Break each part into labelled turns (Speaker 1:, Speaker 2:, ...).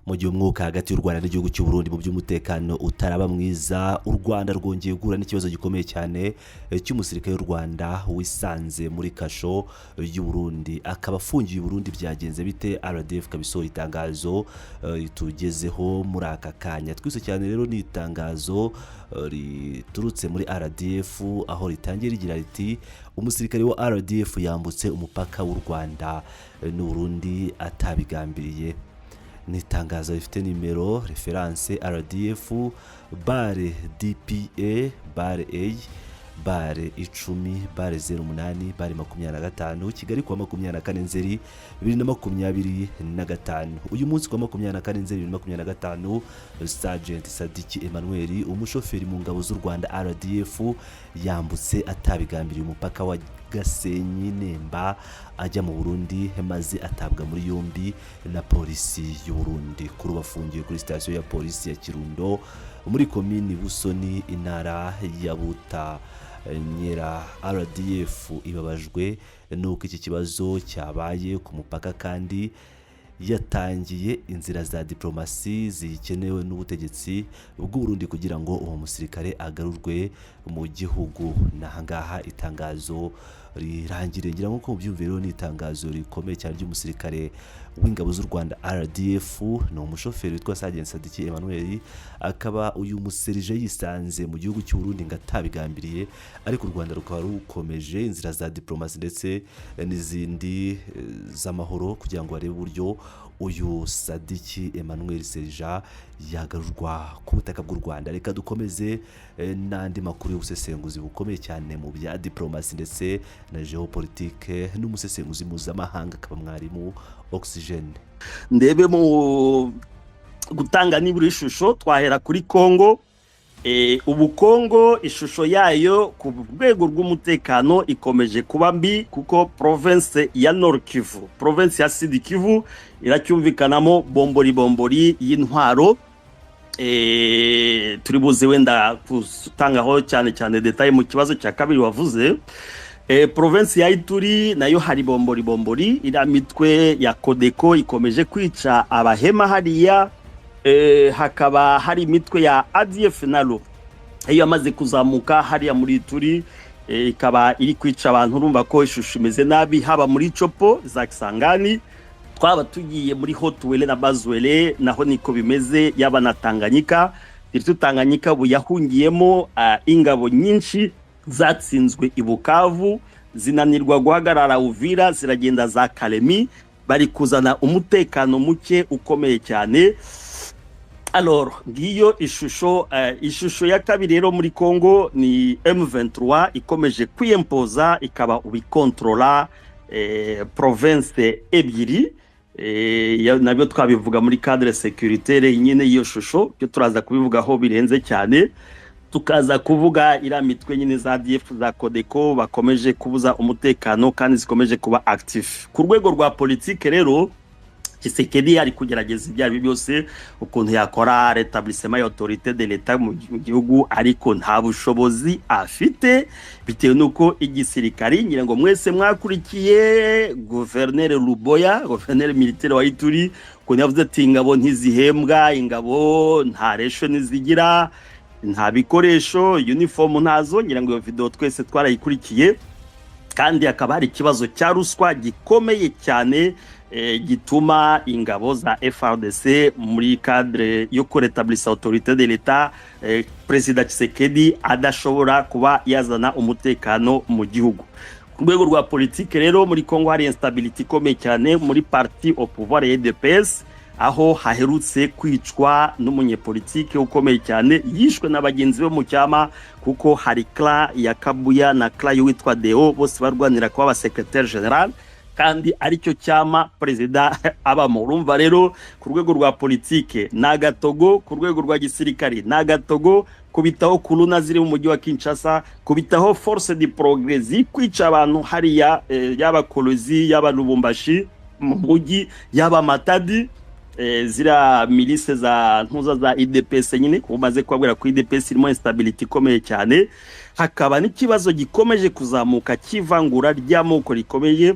Speaker 1: Mu gihe umwuka hagati y'u Rwanda n'igihugu cy'u Burundi mu by'umutekano utaraba mwiza, u Rwanda rwongeye guhura n'ikibazo gikomeye cyane cy'umusirikare w'u Rwanda wisanze muri kasho y'u Burundi, akaba afungiye u Burundi. Byagenze bite? RDF kabisohora itangazo tugezeho muri aka kanya. Twise cyane rero ni itangazo riturutse muri RDF, aho ritangiye rigira riti umusirikare wa RDF yambutse umupaka w'u Rwanda n'u Burundi atabigambiriye. Ni itangazo rifite nimero reference RDF bare DPA bare A bare 10 bare 08 bare 25 Kigali kwa 24 Nzeri 2025. Uyu munsi kwa 24 Nzeri 2025, Sergeant Sadiki Emmanuel, umushoferi mu ngabo z'u Rwanda RDF, yambutse atabigambiriye umupaka wa Gasenyi Nemba ajya mu Burundi, maze atabwa muri yombi na polisi y'u Burundi. Kuri bafungiye kuri station ya polisi ya Kirundo muri komini Busoni, intara ya Butanyerera. RDF ibabajwe nuko iki kibazo cyabaye ku mupaka, kandi yatangiye inzira za diplomasi zikenewe n'ubutegetsi bw'u Burundi kugira ngo uwo musirikare agarurwe mu gihugu. Nahangaha itangazo rirangire, ngira ngo byumviro ni itangazo rikomeye cyane ry'umusirikare w'ingabo z'u Rwanda RDF. ni umushoferi witwa Sergeant Sadiki Emmanuel, akaba uyu muserije yisanze mu gihugu cy'u Burundi ngo atabigambiriye, ariko u Rwanda rukaba rukomeje inzira za diplomasi ndetse n'izindi z'amahoro kugira ngo barebe uburyo uyu Sadiki Emmanuel Serija yagarurwa ku butaka bw'u Rwanda. Reka dukomeze n'andi makuru y'ubusesenguzi bukomeye cyane mu bya diplomasi ndetse na geopolitique n'umusesenguzi mpuzamahanga, akaba mwarimu Oxygene.
Speaker 2: Ndebe mu gutanga nibura ishusho, twahera kuri Kongo. Ubu Kongo ishusho yayo ku rwego rw'umutekano ikomeje kuba mbi, kuko province ya Nord Kivu, province ya Sud Kivu iracyumvikanamo bombori y'intwaro. Turi buze wenda kutangaho cyane detail mu kibazo cya kabiri wavuze. Province ya Ituri nayo hari bombori, ira mitwe ya Kodeko ikomeje kwica abahema hariya. Hakaba hari imitwe ya ADF nalo iyo amaze kuzamuka hariya muri Ituri, ikaba iri kwica abantu. Urumva ko ishusho imeze nabi, haba muri Chopo za Kisangani, twaba tugiye muri Hotwele na Bazwele naho niko bimeze, yaba na Tanganyika. Tanganyika bu yahungiyemo ingabo nyinshi zatsinzwe i Bukavu, zinanirwa guhagarara Uvira, ziragenda za Kalemi, bari kuzana umutekano muke ukomeye cyane. Alors ngiyo ishusho ya kabiri rero muri Kongo ni M23 ikomeje kwiyempoza, ikaba ubikontrola province ebyiri. Nabyo twabivuga muri cadre sécuritaire nyine iyo shusho, byo turaza kubivugaho birenze cyane. Tukaza kuvuga ira mitwe nyine za ADF za Kodeko bakomeje kubuza umutekano kandi zikomeje kuba active. Ku rwego rwa politique rero, Tshisekedi ari kugerageza ibyari byose ukuntu yakora rétablissement ya autorité de l'État mu gihugu, ariko nta bushobozi afite, bitewe nuko igisirikari, ngira ngo mwese mwakurikiye Gouverneur Luboya, gouverneur militaire wa Ituri, ko yavuze ati ingabo ntizihembwa, ingabo nta ration zigira, nta bikoresho, uniform ntazo. Ngira ngo iyo video twese twarayikurikiye, kandi akaba hari ikibazo cya ruswa gikomeye cyane gituma ingabo za FARDC muri cadre yo rétablir autorité de l'État, President Tshisekedi adashobora kuba yazana umutekano mu gihugu. Ku rwego rwa politique rero muri Kongo hari instability ikomeye cyane muri parti au pouvoir ya UDPS, aho haherutse kwicwa n'umunyepolitike ukomeye cyane, yishwe n'abagenzi be mu cyama, kuko hari clan ya Kabuya na clan witwa Deo, bose barwanira kuba ba secrétaire général, kandi aricyo cyama president abamo. Urumva rero ku rwego rwa politique n'agatogo, ku rwego rwa gisirikari n'agatogo, kubitaho kuluna ziri mu mujyi wa Kinshasa, kubitaho force de progrès kwica abantu hariya, yaba Kolozi, yaba Lubumbashi mu mujyi, yaba Matadi. Zira milice za ntuza za IDPS nyine, umaze kwabwira ko IDPS irimo instability ikomeye cyane. Hakaba n'ikibazo gikomeje kuzamuka kivangura ry'amoko rikomeye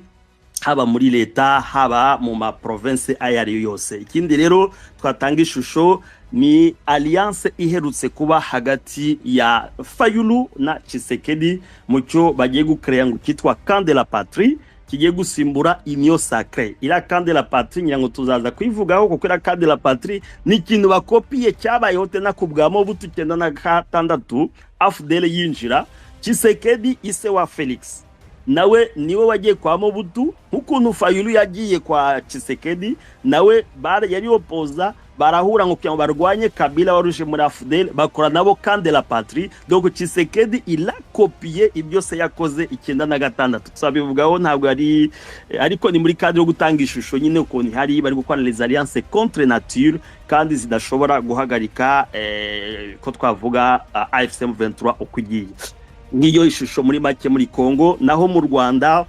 Speaker 2: haba muri leta haba mu ma province ayo ari yo yose. Ikindi rero twatanga ishusho ni alliance iherutse kuba hagati ya Fayulu na Tshisekedi mu cyo bagiye gucreya ngo kitwa Camp de la Patrie, kigiye gusimbura Union Sacrée. Ira Camp de la Patrie nyirango tuzaza kwivugaho kuko ira Camp de la Patrie ni ikintu bakopiye cyabaye hote na kubwamo butu 96 AFDL yinjira, Tshisekedi ise wa Felix nawe niwe wagiye kwa Mobutu, nk'ukuntu Fayulu yagiye kwa Tshisekedi nawe yari opoza, barahura ngo kugira barwanye Kabila waruje muri AFDL, bakora nabo Camp de la Patrie. Donc Tshisekedi il a copié ibyo se yakoze 96. Tusabivugaho ntabwo ari ariko ni muri cadre yo gutanga ishusho nyine ukuntu hari bari gukora les alliances contre nature kandi zidashobora guhagarika ko twavuga AFC M23 ukugiye. Ngiyo ishusho muri make muri Kongo. Naho mu Rwanda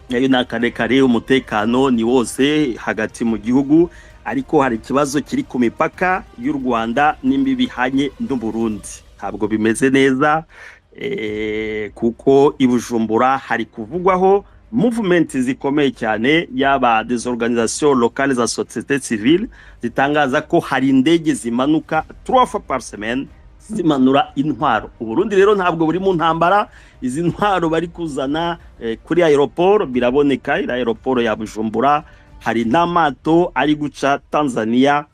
Speaker 2: yayo nakarekare umutekano ni wose hagati mu gihugu, ariko hari ikibazo kiri ku mipaka y'u Rwanda n'imbibi hanye n'u Burundi. Ntabwo bimeze neza kuko ibujumbura hari kuvugwaho movement zikomeye cyane yaba des organisations locales za société civile zitangaza ko hari indege zimanuka 3 fois par semaine zimanura intwaro. Uburundi rero ntabwo buri mu ntambara, izi ntwaro bari kuzana kuri aeroport biraboneka. Aeroport ya Bujumbura hari n'amato ari guca Tanzania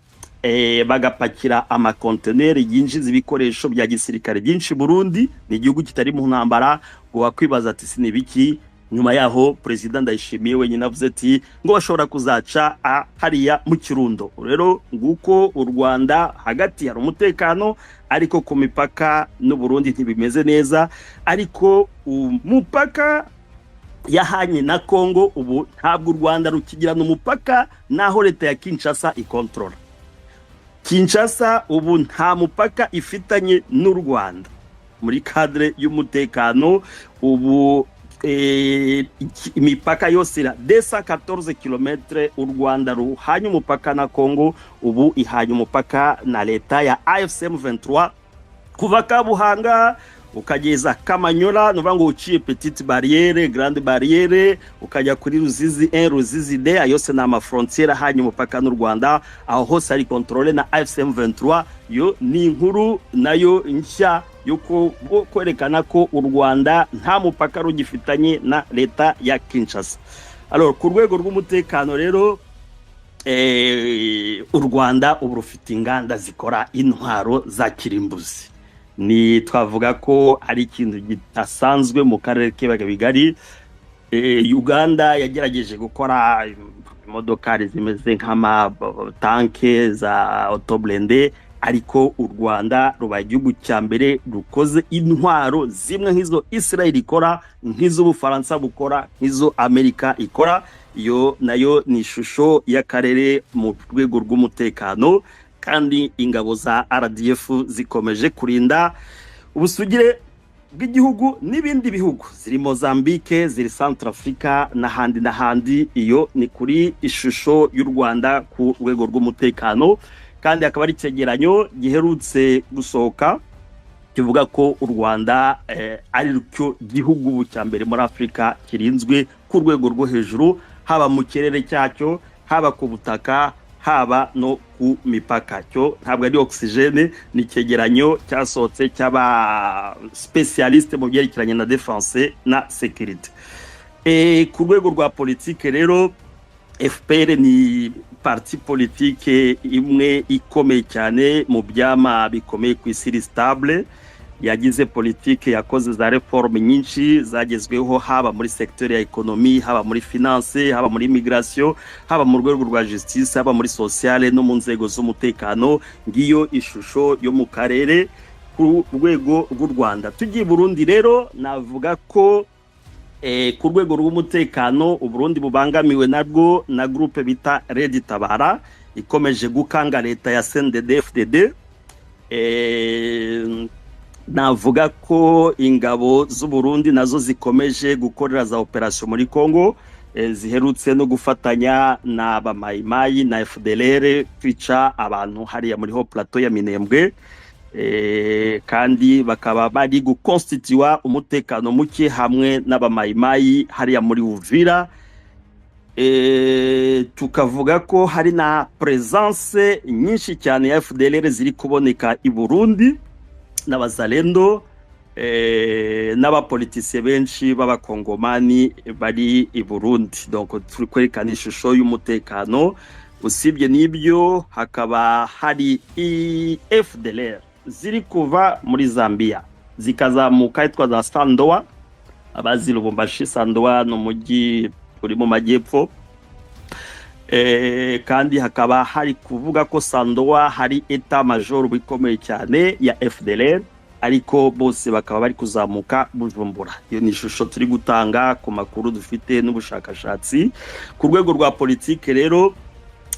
Speaker 2: bagapakira amakonteneri yinjiza ibikoresho bya gisirikare byinshi. Burundi ni igihugu kitari mu ntambara, ngo wakwibaza ati sinibiki. Nyuma yaho President Ndayishimiye wenyine avuze ati ngo bashobora kuzaca hariya mu Kirundo. Rero nguko u Rwanda hagati hari umutekano, ariko ku mipaka n'u Burundi ntibimeze neza. Ariko umupaka yahanye na Kongo ubu ntabwo u Rwanda rukigirana umupaka naho leta ya Kinshasa ikontrola. Kinshasa ubu nta mupaka ifitanye n'u Rwanda muri cadre y'umutekano. Ubu imipaka yose ira 214 km u Rwanda ruhanye umupaka na Kongo, ubu ihanye umupaka na leta ya AFC M23 kuva Kabuhanga ukageza Kamanyola, nuvuga ngo uciye Petite Barriere, Grande Barriere, ukajya kuri Ruzizi 1 Ruzizi 2, ayose na ama frontiere hanye umupaka n'u Rwanda. Aho hose ari contrôler na AFC M23. Yo ni inkuru nayo nshya yuko kwerekana ko u Rwanda nta mupaka rugifitanye na leta ya Kinshasa. Alors ku rwego rw'umutekano rero u Rwanda ubu rufite inganda zikora intwaro za kirimbuzi. Ni twavuga ko ari ikintu gidasanzwe mu karere k'ibiyaga bigari. Uganda yagerageje gukora imodokari zimeze nk'ama tanke za autoblende, ariko u Rwanda rubaye igihugu cya mbere rukoze intwaro zimwe nk'izo Israel ikora, nk'izo Ubufaransa bukora, nk'izo Amerika ikora. Iyo nayo ni ishusho y'akarere mu rwego rw'umutekano, kandi ingabo za RDF zikomeje kurinda ubusugire bw'igihugu n'ibindi bihugu, ziri Mozambique, ziri Centrafrica n'ahandi. Iyo ni kuri ishusho y'u Rwanda ku rwego rw'umutekano. Kandi akaba ari icyegeranyo giherutse gusohoka kivuga ko u Rwanda ari cyo gihugu cya mbere muri Afrika kirinzwe ku rwego rwo hejuru, haba mu kirere cyacyo, haba ku butaka, haba no ku mipaka. Cyo ntabwo ari oxygene, ni icyegeranyo cyasohotse cy'aba specialiste mu byerekeranye na defense na security. Ku rwego rwa politique rero FPR ni parti politique imwe ikomeye cyane mu byama bikomeye ku isi stable. Yagize politique yakoze za reforme nyinshi zagezweho, haba muri secteur ya economie, haba muri finance, haba muri migration, haba mu rwego rwa justice, haba muri sociale no mu nzego z'umutekano. Ngiyo ishusho yo mu karere ku rwego rw'u Rwanda. Tugiye Burundi rero navuga ko ku rwego rw'umutekano u Burundi bubangamiwe nabwo na groupe bita Red Tabara ikomeje gukanga leta ya CNDD-FDD. Navuga ko ingabo z'u Burundi nazo zikomeje gukorera za operation muri Kongo, ziherutse no gufatanya na bamayimayi na FDLR kwica abantu hariya muri ho plateau ya Minembwe. Kandi bakaba bari gukonstituwa umutekano muke hamwe n'abamayimayi hariya muri Uvira. tukavuga ko hari na presence nyinshi cyane ya FDLR ziri kuboneka i Burundi n'abazalendo n'abapolitisiye benshi b'abakongomani bari i Burundi. Donc turi kwerekana ishusho y'umutekano. Usibye n'ibyo hakaba hari FDLR ziri kuva muri Zambia zikazamuka yitwa za Sandoa. Abazi Lubumbashi, Sandoa no mujyi uri mu majyepfo. Kandi hakaba hari kuvuga ko Sandoa hari etat major bikomeye cyane ya FDLR, ariko bose bakaba bari kuzamuka Bujumbura. Iyo ni ishusho turi gutanga ku makuru dufite n'ubushakashatsi. Ku rwego rwa politike rero,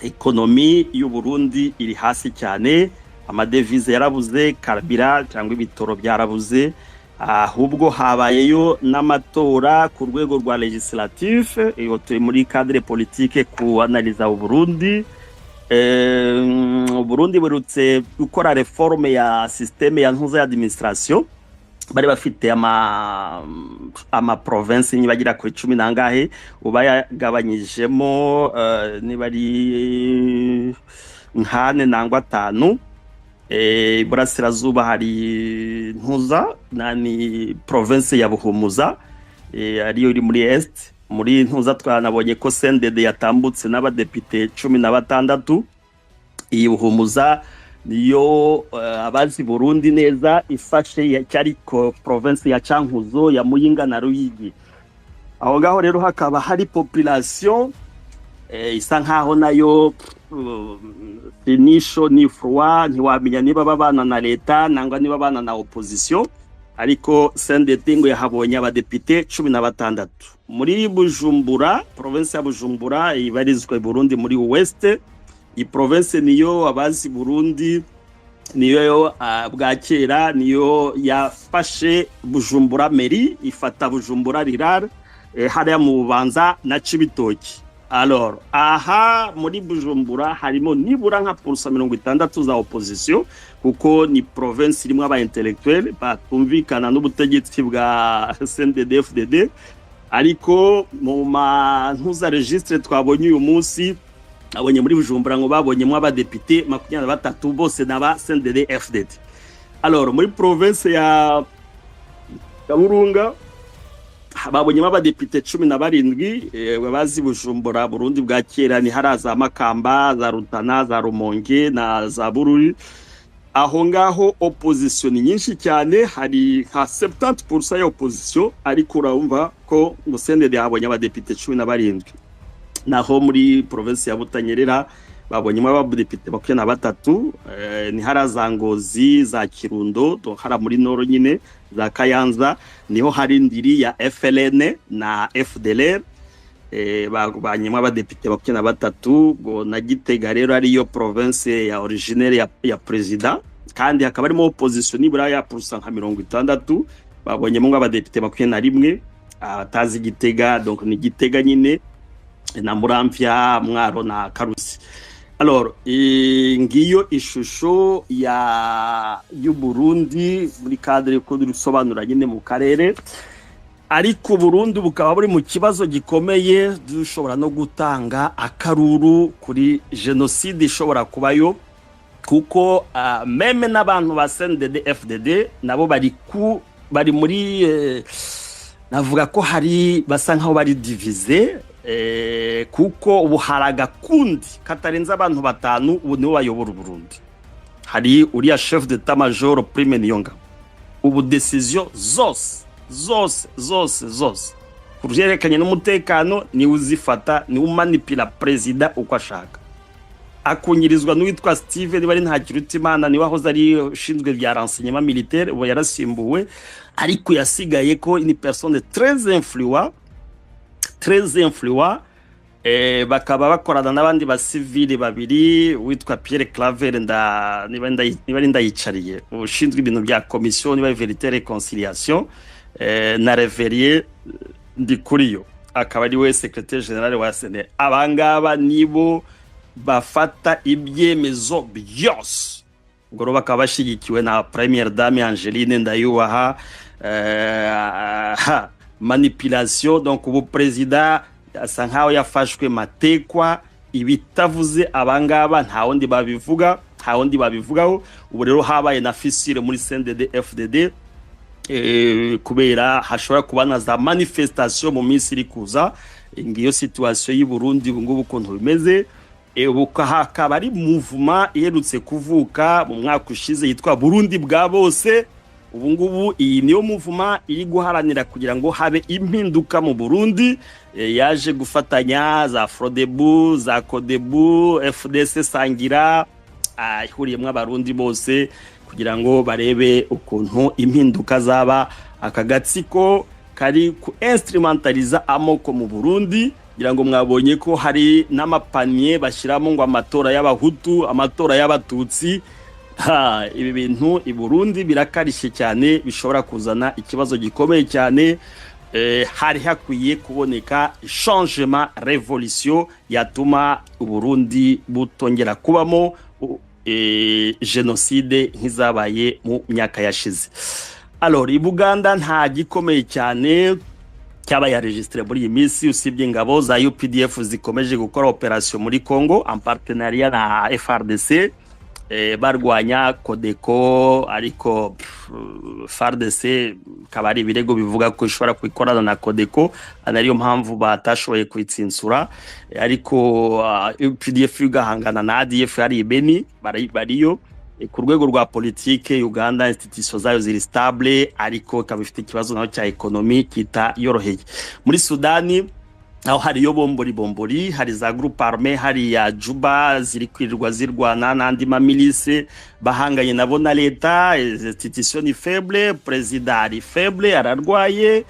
Speaker 2: ekonomi y'u Burundi iri hasi cyane, amadevize yarabuze, karabira cyangwa ibitoro byarabuze, ahubwo habayeyo n'amatora ku rwego rwa legislatif. Iyo turi muri cadre politique ku analiza u Burundi. Burundi burutse gukora reforme ya systeme ya ntuza ya administration. Bari bafite ama province nyibagira kuri 10 nangahe, ubayagabanyijemo niba ari nkane nangwa 5. Burasirazuba hari ntuza nani province ya Buhumuza, ariyo iri muri est. Muri ntuza twanabonye ko CNDD yatambutse n'abadepite 16. Iyi Buhumuza niyo abazi Burundi neza ifashe cyari ko province ya Cankuzo, ya Muyinga na Ruyigi. Aho ngaho rero hakaba hari population isa nkaho nayo finisho ni froid, ntiwamenya niba babana na leta nangwa niba babana na opposition. Ariko CNDD ngo yahabonye abadepite 16. Muri Bujumbura, province ya Bujumbura ibarizwa Burundi muri West. Iyi province niyo abazi Burundi niyo bwakera niyo yafashe Bujumbura meri, ifata Bujumbura rural, hariya mu Bubanza na Cibitoki. Alors aha muri Bujumbura harimo nibura nka %60 za opposition, kuko ni province irimo aba intellectuel batumvikana n'ubutegetsi bwa CNDD FDD. Ariko mu mantuza registre twabonye uyu munsi, abonye muri Bujumbura ngo babonyemo abadepite 23 bose n'aba CNDD FDD. Alors muri province ya Burunga babonyemo abadepite 17. Babazi Bujumbura Burundi bwa kera ni haraza Makamba, za Rutana, za Rumonge na za Bururi. Aho ngaho opposition nyinshi cyane, hari nka 70% ya opposition, ariko urumva ko CNDD yabonye abadepite 17. Naho muri province ya Butanyerera babonyemo abadepite 23. Ni haraza Ngozi, za Kirundo, to hara muri Noro nyine, za Kayanza niho hari ndiri ya FLN na FDLR. Banyemo abadepite 23. Ngo na Gitega rero ariyo province ya originaire ya president, kandi hakaba arimo opposition nibura ya nka 60. Babonyemo abadepite 21. Atazi Gitega, donc ni Gitega nyine na Muramvya, Mwaro na Karusi. Alors ngiyo ishusho y'u Burundi muri cadre ko dusobanura nyine mu karere. Ariko Burundi bukaba buri mu kibazo gikomeye, dushobora no gutanga akaruru kuri genocide ishobora kubayo, kuko meme n'abantu ba CNDD FDD nabo bari muri navuga ko hari basa nkaho bari divize, kuko ubu haraga kundi katarenza abantu 5 ubu nibo bayobora Burundi. Hari uriya chef d'état major Prime Niyonga, ubu decision zose kujerekanye n'umutekano ni uzifata, ni umanipula president uko ashaka. Akunyirizwa n'uwitwa Steven bari nta Kirutimana, ni wahoze ari ushinzwe bya renseignement militaire, ubu yarasimbuwe. Ariko yasigaye ko ni personne très influente, bakaba bakorana n'abandi ba civile babiri, witwa Pierre Claver niba ndayicariye, ushinzwe ibintu bya commission niba vérité réconciliation, na Reverier Ndikuriyo akaba ari we secrétaire général wa SNL. Abangaba nibo bafata ibyemezo byose. Ubwo bakaba bashigikiwe na Première Dame Angeline Ndayubaha. Manipulation, donc ubu president asa nkaho yafashwe matekwa, ibitavuze abangaba nta wundi babivugaho. Ubu rero habaye na fissure muri CNDD FDD kubera hashobora kuba na za manifestation mu minsi iri kuza. Ngiyo situation y'u Burundi ubu ngubu ukuntu bimeze. Hakaba ari mouvement iherutse kuvuka mu mwaka ushize yitwa Burundi bwa bose. Ubu ngubu iyi niyo mouvement iri guharanira kugira ngo habe impinduka mu Burundi, yaje gufatanya za Frodebu, za Codebu, FDC Sangira, ihuriyemo abarundi bose kugira ngo barebe ukuntu impinduka zaba. Aka gatsiko kari ku instrumentaliza amoko mu Burundi, kugira ngo mwabonye ko hari n'amapanier bashyiramo ngo amatora y'abahutu, amatora y'abatutsi. Ibi bintu i Burundi birakarishe cyane, bishobora kuzana ikibazo gikomeye cyane. Hari hakwiye kuboneka changement, révolution yatuma u Burundi butongera kubamo genocide nk'izabaye mu myaka yashize. Alors i Buganda nta gikomeye cyane cyabaye registré muri iyi minsi, usibye ingabo za UPDF zikomeje gukora operation muri Congo en partenariat na FARDC barwanya Codeco, ariko FARDC kabari ibirego bivuga ko ishobora kwikorana na Codeco, anariyo mpamvu batashoboye kwitsinzura. Ariko UPDF ugahangana na ADF ari Beni bariyo. Ku rwego rwa politike Uganda institution zayo ziri stable, ariko kabifite ikibazo naho cya economy kita yoroheye. Muri Sudani aho hariyo bombori, hari za groupe armée, hari ya Juba ziri kwirirwa zirwana n'andi mamilise bahanganye nabo na leta. Institution ni faible, president ari faible, ararwaye.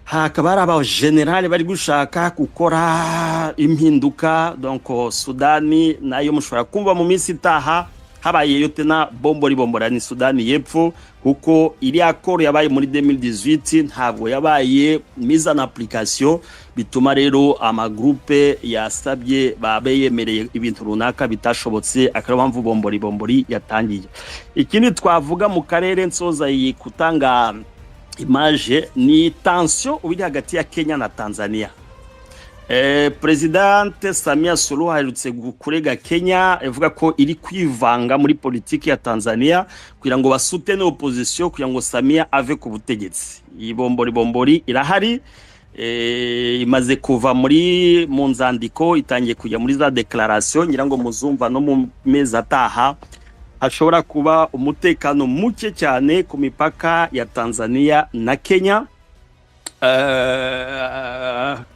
Speaker 2: Hakaba hari aba general bari gushaka gukora impinduka. Donc Sudani nayo mushobora kumva mu minsi itaha habaye yote na bombori ni Sudani y'Epfo, kuko iri accord yabaye muri 2018 ntabwo yabaye mise en application, bituma rero amagroupe yasabye babeyemereye ibintu runaka bitashobotse, akaba mpamvu bombori yatangiye. Ikindi twavuga mu karere nsoza kutanga image ni tension uri hagati ya Kenya na Tanzania. President Samia Suluhu aherutse kurega Kenya evuga ko iri kwivanga muri politiki ya Tanzania kugira ngo basutene opposition kugira ngo Samia ave ku butegetsi. Iyi bombori irahari, imaze kuva muri mu nzandiko, itangiye kujya muri za declaration. Ngira ngo muzumva no mu mezi ataha hashobora kuba umutekano muke cyane ku mipaka ya Tanzania na Kenya.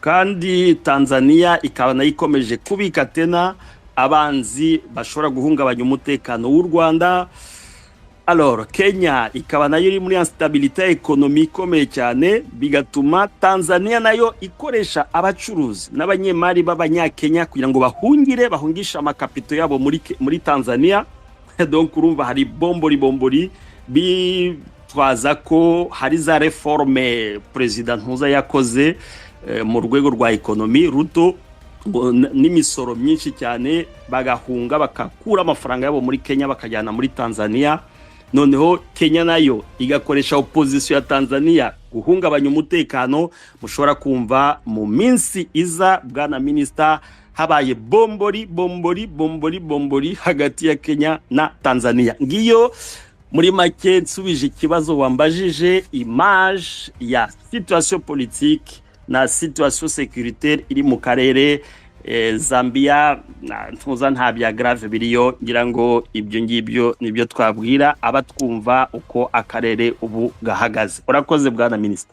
Speaker 2: Kandi Tanzania ikaba nayo ikomeje kubika tena abanzi bashobora guhungabanya umutekano w'u Rwanda. Alors Kenya ikaba nayo iri muri instabilité économique ikomeye cyane, bigatuma Tanzania nayo ikoresha abacuruzi n'abanyemari b'abanyakenya kugira ngo bahungisha amakapito yabo muri Tanzania. Donc urumva hari bombori twaza ko hari za reforme president Ntuza yakoze mu rwego rwa economy Ruto, n'imisoro myinshi cyane, bagahunga bakakura amafaranga yabo muri Kenya bakajyana muri Tanzania. Noneho Kenya nayo igakoresha opposition ya Tanzania guhungabanya umutekano. Mushobora kumva mu minsi iza bwana minister habaye bombori hagati ya Kenya na Tanzania. Ngiyo muri make nsubije ikibazo wambajije, image ya situation politique na situation sécuritaire iri mu karere. Zambia ntuza nta bya grave biriyo, ngira ngo ibyo ngibyo nibyo twabwira abatwumva uko akarere ubu gahagaze. Urakoze bwana minister.